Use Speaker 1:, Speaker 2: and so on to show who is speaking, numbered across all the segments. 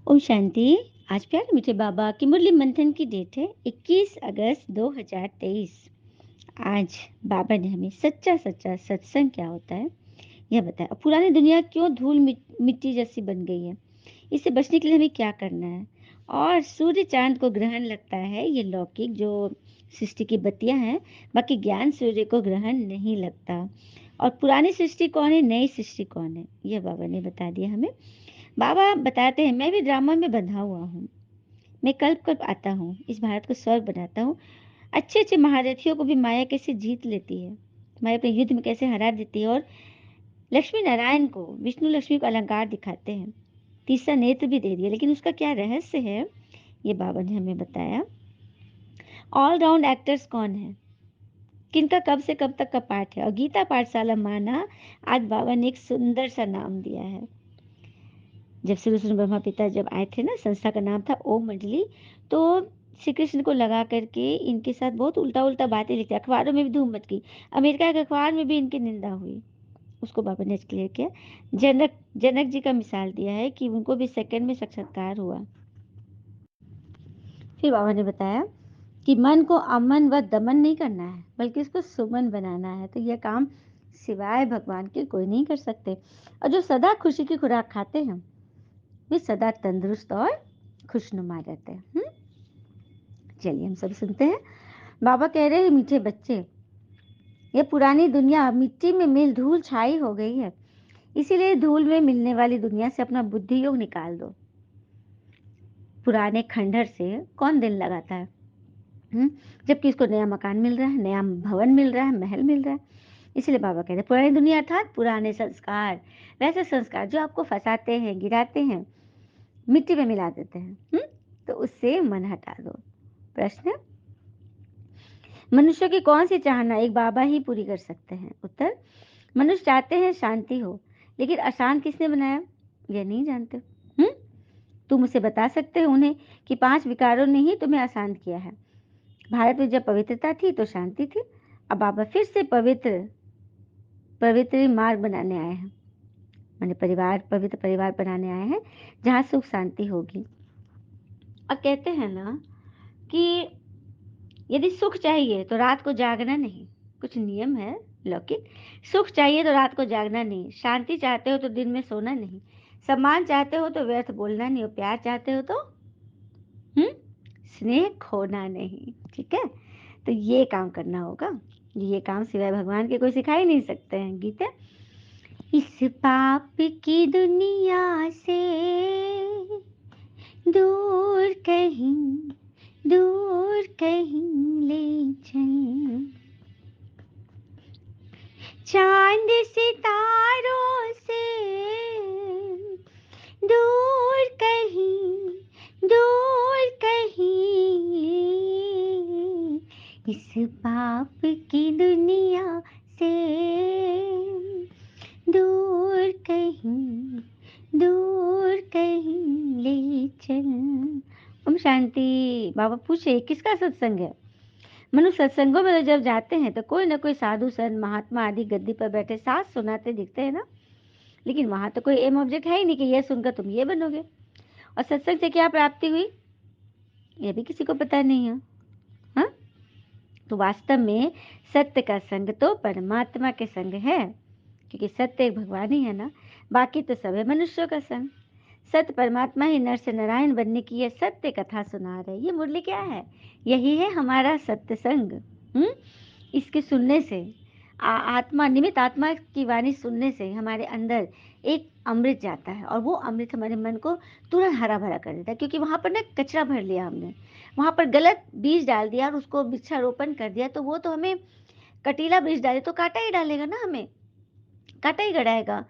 Speaker 1: ओम शांति। आज प्यारे मीठे बाबा की मुरली मंथन की डेट है 21 अगस्त 2023। आज बाबा ने हमें सच्चा सच्चा सत्संग क्या होता है यह बताया। और पुरानी दुनिया क्यों धूल मिट्टी जैसी बन गई है, इससे बचने के लिए हमें क्या करना है। और सूर्य चांद को ग्रहण लगता है, ये लौकिक जो सृष्टि की बत्तियां हैं, बाकी ज्ञान सूर्य को ग्रहण नहीं लगता। और पुरानी सृष्टि कौन है, नई सृष्टि कौन है, यह बाबा ने बता दिया हमें। बाबा बताते हैं, मैं भी ड्रामा में बंधा हुआ हूँ। मैं कल्प कल्प आता हूँ, इस भारत को स्वर्ग बनाता हूँ। अच्छे अच्छे महारथियों को भी माया कैसे जीत लेती है, माया अपने युद्ध में कैसे हरा देती है। और लक्ष्मी नारायण को, विष्णु लक्ष्मी को अलंकार दिखाते हैं, तीसरा नेत्र भी दे दिया, लेकिन उसका क्या रहस्य है ये बाबा ने हमें बताया। ऑल राउंड एक्टर्स कौन है, किनका कब से कब तक का पाठ है। और गीता पाठशाला माना, आज बाबा ने एक सुंदर सा नाम दिया है। जब श्री कृष्ण ब्रह्मा पिता जब आए थे ना, संस्था का नाम था ओम मंडली। तो श्री कृष्ण को लगा करके इनके साथ बहुत उल्टा उल्टा बातें लिखते, अखबारों में भी धूम मच गई, अमेरिका के अखबार में भी इनकी निंदा हुई। उसको बाबा ने क्लियर किया। जनक जनक जी का मिसाल दिया है कि उनको भी सेकंड में साक्षात्कार हुआ। फिर बाबा ने बताया कि मन को अमन व दमन नहीं करना है, बल्कि इसको सुमन बनाना है। तो यह काम सिवाय भगवान के कोई नहीं कर सकते। और जो सदा खुशी की खुराक खाते हैं, वे सदा तंदुरुस्त और खुशनुमा रहते हैं। चलिए हम सब सुनते हैं। बाबा कह रहे हैं, मीठे बच्चे, ये पुरानी दुनिया मिट्टी में मिल धूल छाई हो गई है, इसीलिए धूल में मिलने वाली दुनिया से अपना बुद्धि योग निकाल दो। पुराने खंडहर से कौन दिल लगाता है, जबकि इसको नया मकान मिल रहा है, नया भवन मिल रहा है, महल मिल रहा है। इसलिए बाबा कहते हैं, पुरानी दुनिया अर्थात पुराने संस्कार, वैसे संस्कार जो आपको फंसाते हैं, गिराते हैं, मिट्टी में मिला देते हैं। तो उससे मन हटा दो। प्रश्न, मनुष्य की कौन सी चाहना एक बाबा ही पूरी कर सकते हैं। उत्तर, मनुष्य चाहते हैं शांति हो, लेकिन अशांत किसने बनाया, यह नहीं जानते। तुम उसे बता सकते हो उन्हें कि 5 विकारों ने ही तुम्हें अशांत किया है। भारत में जब पवित्रता थी तो शांति थी। अब बाबा फिर से पवित्र पवित्र मार्ग बनाने आए हैं, माने परिवार, पवित्र परिवार बनाने आए हैं जहाँ सुख शांति होगी। और कहते हैं ना कि यदि सुख चाहिए तो रात को जागना नहीं, कुछ नियम है लौकिक। सुख चाहिए तो रात को जागना नहीं, शांति चाहते हो तो दिन में सोना नहीं, सम्मान चाहते हो तो व्यर्थ बोलना नहीं, और प्यार चाहते हो तो स्नेह खोना नहीं। ठीक है, तो ये काम करना होगा। ये काम सिवाय भगवान के कोई सिखा ही नहीं सकते हैं। गीता, इस पाप की दुनिया से दूर कहीं, दूर कहीं ले चल, चांद सितारों से दूर कहीं, दूर कहीं, इस पाप की दुनिया से दूर कहीं, दूर कहीं ले चल। ओम शांति। बाबा पूछे, किसका सत्संग है। मनुष्य सत्संगों में तो जब जाते हैं तो कोई ना कोई साधु संत महात्मा आदि गद्दी पर बैठे साथ सुनाते दिखते हैं ना, लेकिन वहां तो कोई एम ऑब्जेक्ट है ही नहीं कि यह सुनकर तुम ये बनोगे। और सत्संग से क्या प्राप्ति हुई, यह भी किसी को पता नहीं है। हाँ, तो वास्तव में सत्य का संग तो परमात्मा के संग है, क्योंकि सत्य एक भगवान ही है ना, बाकी तो सब है मनुष्यों का संग। सत्य परमात्मा ही नर से नारायण बनने की यह सत्य कथा सुना रहे। ये मुरली क्या है, यही है हमारा सत्य संग। इसके सुनने से आत्मा, निमित आत्मा की वाणी सुनने से हमारे अंदर एक अमृत जाता है, और वो अमृत हमारे मन को तुरंत हरा भरा कर देता है। क्योंकि वहां पर ना कचरा भर लिया हमने, वहां पर गलत बीज डाल दिया और उसको वृक्षारोपण कर दिया, तो वो तो हमें कटीला बीज डाले तो कांटा ही डालेगा ना, हमें कांटा ही गड़ाएगा।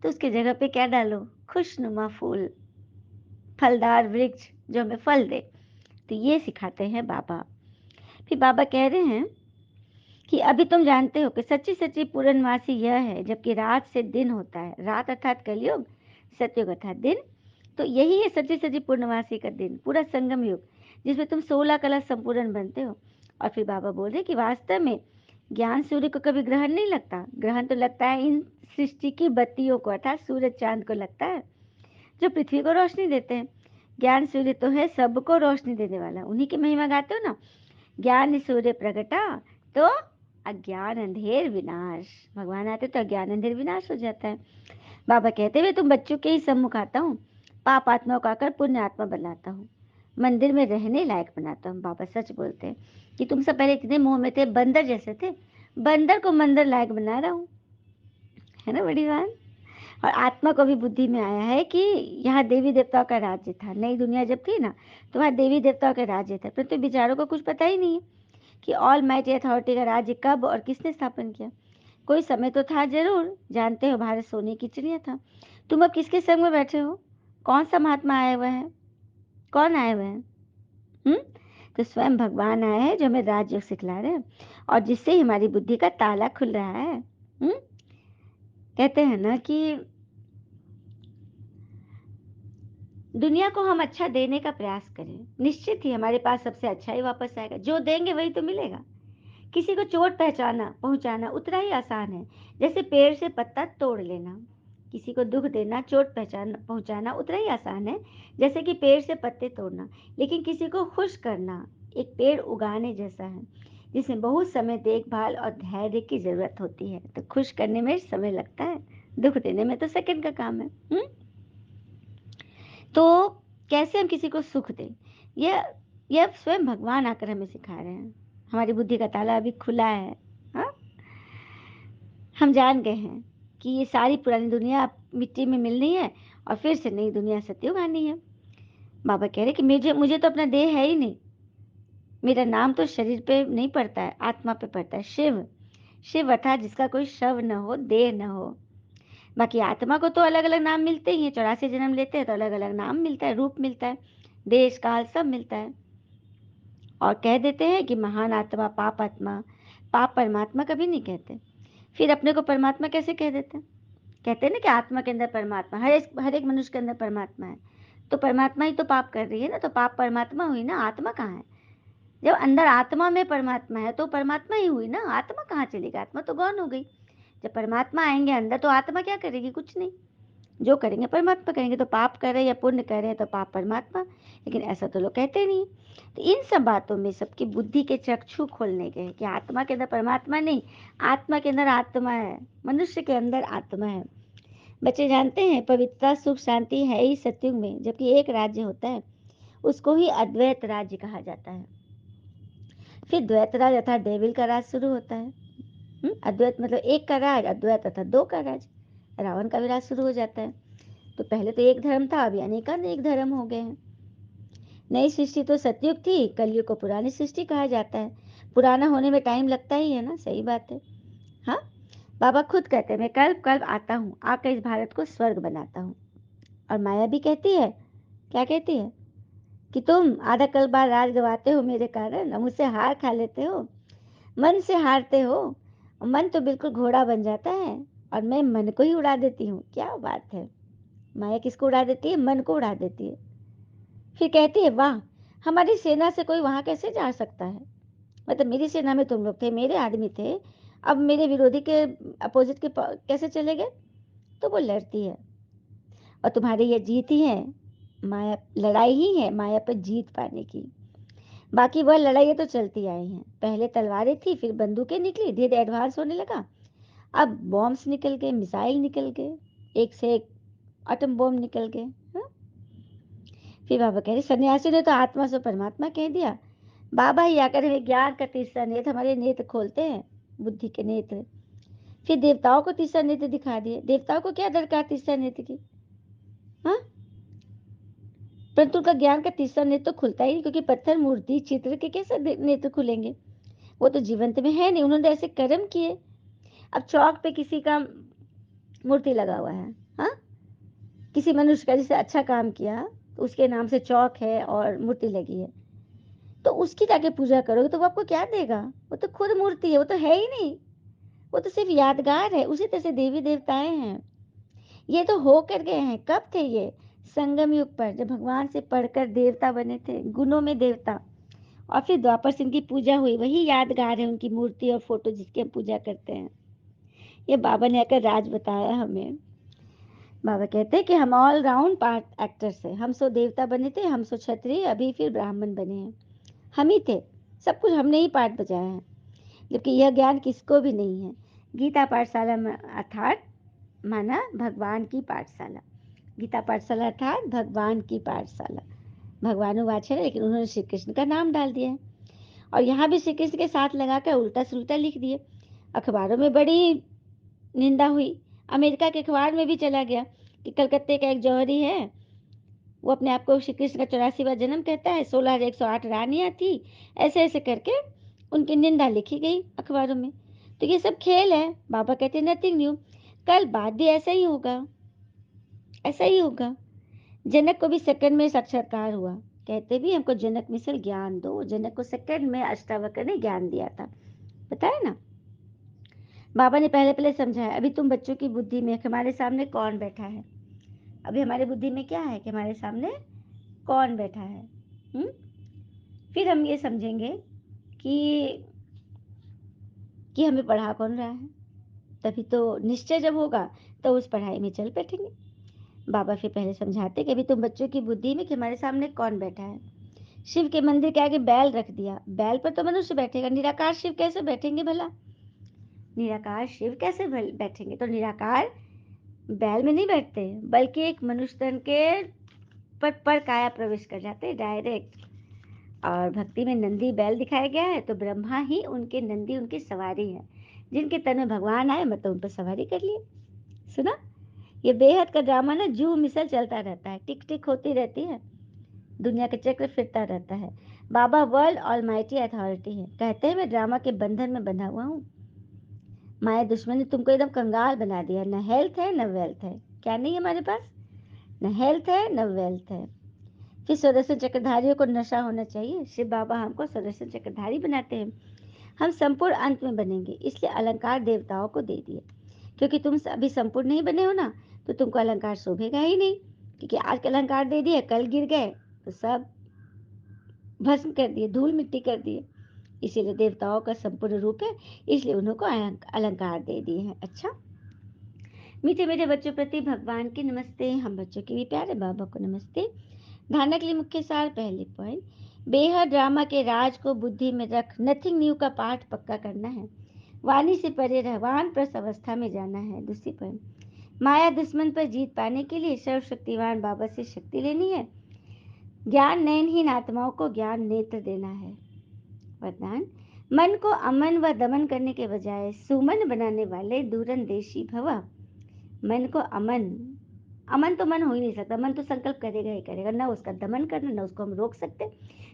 Speaker 1: तो उसके जगह पे क्या डालो, खुशनुमा फूल, फलदार वृक्ष जो हमें फल दे। तो ये सिखाते हैं बाबा। फिर बाबा कह रहे हैं कि अभी तुम जानते हो कि सच्ची सच्ची पूर्णमासी यह है, जबकि रात से दिन होता है, रात अर्थात कलयुग, सतयुग अर्थात दिन। तो यही है सच्ची सच्ची पूर्णमासी का दिन, पूरा संगम युग, जिसमें तुम 16 कला संपूर्ण बनते हो। और फिर बाबा बोल रहे कि वास्तव में ज्ञान सूर्य को कभी ग्रहण नहीं लगता, ग्रहण तो लगता है इन सृष्टि की बत्तियों को, अर्थात सूरज चांद को लगता है, जो पृथ्वी को रोशनी देते हैं। ज्ञान सूर्य तो है सबको रोशनी देने वाला, उन्हीं की महिमा गाते हो ना। ज्ञान सूर्य प्रगटा तो अज्ञान अंधेर विनाश, भगवान आते तो अज्ञान अंधेर विनाश हो जाता है। बाबा कहते हुए तुम बच्चों के ही सम्मुख आता हूँ, पाप आत्मा को आकर पुण्य आत्मा बनाता हूँ, मंदिर में रहने लायक बनाता हूँ। बाबा सच बोलते हैं कि तुम सब पहले इतने मोह में थे, बंदर जैसे थे, बंदर को मंदिर लायक बना रहा हूँ, है ना बड़ी बात। और आत्मा को भी बुद्धि में आया है कि यहाँ देवी देवताओं का राज्य था, नई दुनिया जब थी ना तो वहाँ देवी देवताओं का राज्य था, परंतु विचारों को कुछ पता ही नहीं है कि ऑल माइटी अथॉरिटी का राज्य कब और किसने स्थापन किया। कोई समय तो था जरूर, जानते हो भारत सोने की चिड़िया था। तुम अब किसके संग में बैठे हो? कौन सा महात्मा आया हुआ है? कौन आए हुए हैं? तो स्वयं भगवान आए हैं जो हमें राजयोग सिखला रहे हैं और जिससे ही हमारी बुद्धि का ताला खुल रहा है। कहते हैं ना कि दुनिया को हम अच्छा देने का प्रयास करें, निश्चित ही हमारे पास सबसे अच्छा ही वापस आएगा। जो देंगे वही तो मिलेगा। किसी को चोट पहुंचाना उतना ही आसान है जैसे पेड़ से पत्ता तोड़ लेना। किसी को दुख देना, चोट पहुंचाना उतना ही आसान है जैसे कि पेड़ से पत्ते तोड़ना। लेकिन किसी को खुश करना एक पेड़ उगाने जैसा है जिसमें बहुत समय, देखभाल और धैर्य की जरूरत होती है। तो खुश करने में समय लगता है, दुख देने में तो सेकंड का काम है। तो कैसे हम किसी को सुख दें, यह स्वयं भगवान आकर हमें सिखा रहे हैं। हमारी बुद्धि का ताला अभी खुला है। हाँ, हम जान गए हैं कि ये सारी पुरानी दुनिया मिट्टी में मिलनी है और फिर से नई दुनिया सत्युग आनी है। बाबा कह रहे कि मुझे तो अपना देह है ही नहीं। मेरा नाम तो शरीर पे नहीं पड़ता है, आत्मा पे पड़ता है। शिव, शिव अर्थात जिसका कोई शव न हो, देह न हो। बाकी आत्मा को तो अलग अलग नाम मिलते ही हैं, 84 जन्म लेते हैं तो अलग अलग नाम मिलता है, रूप मिलता है, देश काल सब मिलता है। और कह देते हैं कि महान आत्मा, पाप आत्मा, पाप परमात्मा कभी नहीं कहते। फिर अपने को परमात्मा कैसे कह देते हैं? कहते हैं ना कि आत्मा के अंदर परमात्मा, हर एक मनुष्य के अंदर परमात्मा है। तो परमात्मा ही तो पाप कर रही है ना, तो पाप परमात्मा हुई ना, आत्मा कहाँ है? जब अंदर आत्मा में परमात्मा है तो परमात्मा ही हुई ना, आत्मा कहाँ चलेगी? आत्मा तो गौन हो गई। जब परमात्मा आएंगे अंदर तो आत्मा क्या करेगी? कुछ नहीं। जो करेंगे परमात्मा करेंगे। तो पाप कर रहे हैं या पुण्य कर रहे हैं तो पाप परमात्मा, लेकिन ऐसा तो लोग कहते नहीं। तो इन सब बातों में सबकी बुद्धि के चक्षु खोलने के कि आत्मा के अंदर परमात्मा नहीं, आत्मा के अंदर आत्मा है, मनुष्य के अंदर आत्मा है। बच्चे जानते हैं पवित्रता, सुख, शांति है ही सत्युग में, जबकि एक राज्य होता है उसको ही अद्वैत राज्य कहा जाता है। फिर द्वैत राज अर्थात डेविल का राज शुरू होता है। अद्वैत मतलब एक का राज, अद्वैत अर्थात दो का राज, रावण का भी राज शुरू हो जाता है। तो पहले तो एक धर्म था, अभी अनेक धर्म हो गए हैं। नई सृष्टि तो सतयुग थी, कलयुग को पुरानी सृष्टि कहा जाता है। पुराना होने में टाइम लगता ही है ना, सही बात है। हाँ, बाबा खुद कहते हैं मैं कल्प कल्प आता हूँ, आकर इस भारत को स्वर्ग बनाता हूँ। और माया भी कहती है, क्या कहती है कि तुम आधा कल्प बाद राज गवाते हो मेरे कारण, मुझसे हार खा लेते हो, मन से हारते हो। मन तो बिल्कुल घोड़ा बन जाता है और मैं मन को ही उड़ा देती हूँ। क्या बात है, माया किसको उड़ा देती है? मन को उड़ा देती है। फिर कहती है वाह, हमारी सेना से कोई वहां कैसे जा सकता है? मतलब मेरी सेना में तुम लोग थे, मेरे आदमी थे, अब मेरे विरोधी के अपोजिट के कैसे चले गए? तो वो लड़ती है और तुम्हारी ये जीत ही है, माया लड़ाई ही है माया पर जीत पाने की। बाकी वह लड़ाई तो चलती आई हैं। पहले तलवारें थी, फिर बंदूकें निकली, धीरे एडवांस होने लगा। अब बॉम्ब्स निकल गए, मिसाइल निकल गए, एक से एक एटम बॉम्ब निकल गए। हाँ? फिर बाबा कह रहे सन्यासी ने तो आत्मा से परमात्मा कह दिया। बाबा ही आकर हमें ज्ञान का तीसरा नेत्र, हमारे नेत्र खोलते हैं, बुद्धि के नेत्र। फिर देवताओं को तीसरा नेत्र दिखा दिए। देवताओं को क्या दरकार तीसरा नेत्र की? हाँ, परंतु उनका ज्ञान का तीसरा नेत्र तो खुलता ही नहीं, क्योंकि पत्थर, मूर्ति, चित्र के कैसे नेत्र खुलेंगे? वो तो जीवंत में है नहीं, उन्होंने ऐसे कर्म किए। अब चौक पे किसी का मूर्ति लगा हुआ है, हाँ, किसी मनुष्य का जिसे अच्छा काम किया तो उसके नाम से चौक है और मूर्ति लगी है, तो उसकी जाके पूजा करोगे तो वो आपको क्या देगा? वो तो खुद मूर्ति है, वो तो है ही नहीं, वो तो सिर्फ यादगार है। उसी तरह से देवी देवताएं हैं, ये तो हो कर गए हैं। कब थे ये? संगम युग पर, जब भगवान से पढ़कर देवता बने थे, गुणों में देवता। और फिर द्वापर से इनकी पूजा हुई, वही यादगार है, उनकी मूर्ति और फोटो जिसकी हम पूजा करते हैं। ये बाबा ने आकर राज बताया हमें। बाबा कहते हैं कि हम ऑल राउंड पार्ट एक्टर्स हैं। हम सो देवता बने थे, हम सो क्षत्रिय, अभी फिर ब्राह्मण बने हैं। हम ही थे, सब कुछ हमने ही पाठ बजाया है, जबकि यह ज्ञान किसको भी नहीं है। गीता पाठशाला में अर्थात माना भगवान की पाठशाला। गीता पाठशाला अर्थात भगवान की पाठशाला। भगवानुवाच है, लेकिन उन्होंने श्री कृष्ण का नाम डाल दिया है और यहाँ भी श्री कृष्ण के साथ लगाकर उल्टा सुल्टा लिख दिए। अखबारों में बड़ी निंदा हुई। अमेरिका के अखबार में भी चला गया कि कलकत्ते का एक जौहरी है, वो अपने आप को श्री कृष्ण का 84वां जन्म कहता है, 16,108 रानियां थी, ऐसे ऐसे करके उनकी निंदा लिखी गई अखबारों में। तो ये सब खेल है। बाबा कहते हैं नथिंग न्यू, कल बाद भी ऐसा ही होगा, ऐसा ही होगा। जनक को भी सेकंड में साक्षात्कार हुआ। कहते भी हमको जनक मिसल ज्ञान दो। जनक को सेकंड में अष्टावक्र ने ज्ञान दिया था, बताया ना। बाबा ने पहले पहले समझाया, अभी तुम बच्चों की बुद्धि में हमारे सामने कौन बैठा है। अभी हमारे बुद्धि में क्या है कि हमारे सामने कौन बैठा है। हुँ? फिर हम ये समझेंगे कि हमें पढ़ा कौन रहा है। तभी तो निश्चय जब होगा तो उस पढ़ाई में चल बैठेंगे। बाबा फिर पहले समझाते कि अभी तुम बच्चों की बुद्धि में कि हमारे सामने कौन बैठा है। शिव के मंदिर के आगे बैल रख दिया, बैल पर तो मनुष्य बैठेगा, निराकार शिव कैसे बैठेंगे भला। निराकार शिव कैसे बैठेंगे। तो निराकार बैल में नहीं बैठते, बल्कि एक मनुष्य तन के पर काया प्रवेश कर जाते डायरेक्ट। और भक्ति में नंदी बैल दिखाया गया है, तो ब्रह्मा ही उनके नंदी, उनकी सवारी है। जिनके तन में भगवान आए मतलब उन पर सवारी कर लिए। सुना, ये बेहद का ड्रामा ना जू मिसल चलता रहता है, टिक टिक होती रहती है, दुनिया का चक्र फिरता रहता है। बाबा वर्ल्ड ऑलमाइटी अथॉरिटी है। कहते हैं मैं ड्रामा के बंधन में बंधा हुआ हूँ। माया दुश्मन ने तुमको एकदम कंगाल बना दिया, न हेल्थ है न वेल्थ है। क्या नहीं है हमारे पास, न हेल्थ है न वेल्थ है। फिर सुदर्शन चक्रधारियों को नशा होना चाहिए। शिव बाबा हमको सुदर्शन चक्रधारी बनाते हैं। हम संपूर्ण अंत में बनेंगे, इसलिए अलंकार देवताओं को दे दिए। क्योंकि तुम अभी संपूर्ण नहीं बने हो ना, तो तुमको अलंकार शोभेगा ही नहीं। क्योंकि आज का अलंकार दे दिए, कल गिर गए तो सब भस्म कर दिए, धूल मिट्टी कर दिए। इसीलिए देवताओं का संपूर्ण रूप है, इसलिए उन्हों को अलंकार दे दिए हैं। अच्छा, मीठे मीठे बच्चों प्रति भगवान की नमस्ते। हम बच्चों के भी प्यारे बाबा को नमस्ते। धारणा के लिए मुख्य सार, पहले पॉइंट, बेहद ड्रामा के राज को बुद्धि में रख नथिंग न्यू का पाठ पक्का करना है। वाणी से परे रहवान प्रस अवस्था में जाना है। दूसरी पॉइंट, माया दुश्मन पर जीत पाने के लिए सर्वशक्तिवान बाबा से शक्ति लेनी है। ज्ञान नयनहीन आत्माओं को ज्ञान नेत्र देना है। वरदान, मन को अमन व दमन करने के बजाय सुमन बनाने वाले दूरंदेशी भव। मन को अमन, अमन तो मन हो ही नहीं सकता, मन तो संकल्प करेगा ही करेगा, ना उसका दमन करना, ना उसको हम रोक सकते।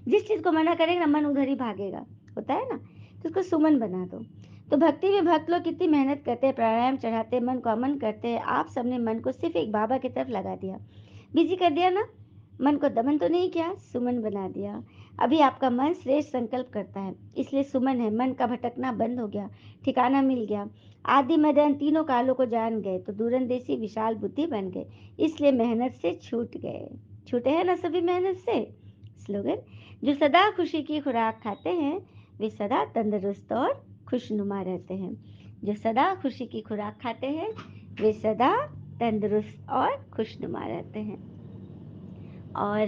Speaker 1: जिस चीज को मना करेगा ना, मन उधर ही भागेगा, होता है ना। तो उसको सुमन बना दो। तो भक्ति में भक्त लोग कितनी मेहनत करते हैं, प्राणायाम चढ़ाते हैं, मन को अमन करते हैं। आप सबने मन को सिर्फ एक बाबा की तरफ लगा दिया, बिजी कर दिया ना, मन को दमन तो नहीं किया, सुमन बना दिया। अभी आपका मन श्रेष्ठ संकल्प करता है, इसलिए सुमन है। मन का भटकना बंद हो गया, ठिकाना मिल गया। आदि मदन तीनों कालों को जान गए तो दूरंदेशी विशाल बुद्धि बन गए, इसलिए मेहनत से छूट गए। छूटे हैं ना सभी मेहनत से। स्लोगन, जो सदा खुशी की खुराक खाते हैं वे सदा तंदुरुस्त और खुशनुमा रहते हैं। जो सदा खुशी की खुराक खाते हैं वे सदा तंदुरुस्त और खुशनुमा रहते हैं। और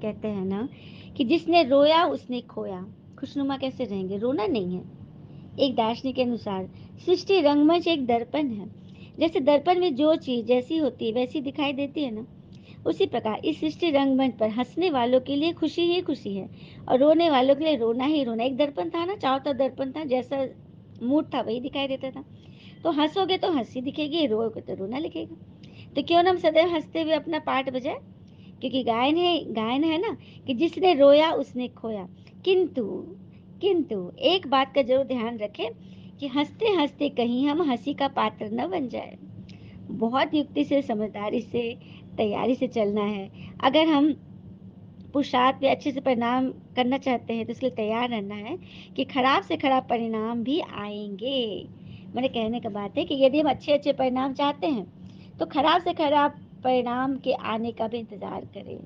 Speaker 1: कहते हैं ना कि जिसने रोया उसने खोया। खुशनुमा कैसे रहेंगे, रोना नहीं है। एक दार्शनिक के अनुसार सृष्टि रंगमंच एक दर्पण है। जैसे दर्पण में जो चीज जैसी होती है वैसी दिखाई देती है ना, उसी प्रकार इस सृष्टि रंगमंच पर हंसने वालों के लिए खुशी ही खुशी है और रोने वालों के लिए रोना ही रोना। एक दर्पण था ना, चारों तरफ दर्पण था, जैसा मूड था वही दिखाई देता था। तो हंसोगे तो हंसी दिखेगी, रोओगे तो रोना लिखेगा। तो क्यों ना हम सदैव हंसते हुए अपना पाठ बजाए। क्योंकि गायन है ना कि जिसने रोया उसने खोया। किंतु किंतु एक बात का जरूर ध्यान रखें कि हंसते हंसते कहीं हम हंसी का पात्र न बन जाए। बहुत युक्ति से, समझदारी से, तैयारी से चलना है। अगर हम पुरुषार्थ में अच्छे से परिणाम करना चाहते हैं तो इसलिए तैयार रहना है कि खराब से खराब परिणाम भी आएंगे। मेरे कहने का बात है कि यदि हम अच्छे अच्छे परिणाम चाहते हैं तो खराब से खराब परिणाम के आने का भी इंतजार करें।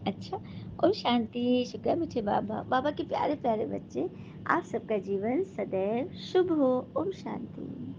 Speaker 1: अच्छा, ओम शांति। शुक्र मीठे बाबा, बाबा के प्यारे प्यारे बच्चे, आप सबका जीवन सदैव शुभ हो। ओम शांति।